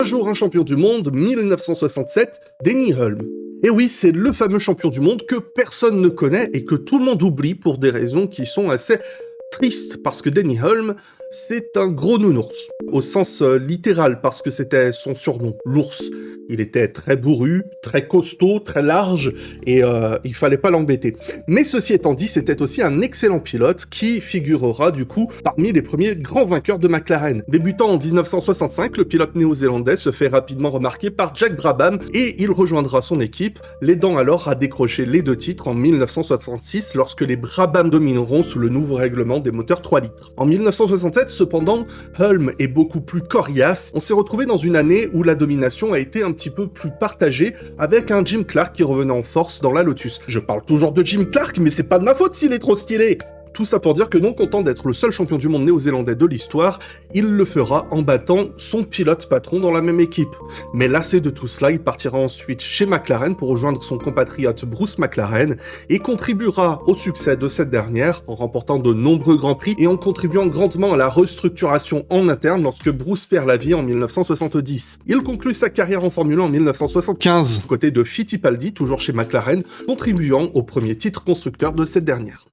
Un jour, un champion du monde, 1967, Denny Hulme. Et oui, c'est le fameux champion du monde que personne ne connaît et que tout le monde oublie pour des raisons qui sont assez tristes, parce que Denny Hulme, c'est un gros nounours. Au sens littéral, parce que c'était son surnom, l'ours. Il était très bourru, très costaud, très large, et il fallait pas l'embêter. Mais ceci étant dit, c'était aussi un excellent pilote qui figurera du coup parmi les premiers grands vainqueurs de McLaren. Débutant en 1965, le pilote néo-zélandais se fait rapidement remarquer par Jack Brabham et il rejoindra son équipe, l'aidant alors à décrocher les 2 titres en 1966 lorsque les Brabham domineront sous le nouveau règlement des moteurs 3 litres. En 1967, cependant, Hulme est beaucoup plus coriace. On s'est retrouvé dans une année où la domination a été un petit peu plus partagée, avec un Jim Clark qui revenait en force dans la Lotus. Je parle toujours de Jim Clark, mais c'est pas de ma faute s'il est trop stylé. Tout ça pour dire que non content d'être le seul champion du monde néo-zélandais de l'histoire, il le fera en battant son pilote patron dans la même équipe. Mais lassé de tout cela, il partira ensuite chez McLaren pour rejoindre son compatriote Bruce McLaren et contribuera au succès de cette dernière en remportant de nombreux grands prix et en contribuant grandement à la restructuration en interne lorsque Bruce perd la vie en 1970. Il conclut sa carrière en Formule 1 en 1975, aux côtés de Fittipaldi, toujours chez McLaren, contribuant au premier titre constructeur de cette dernière.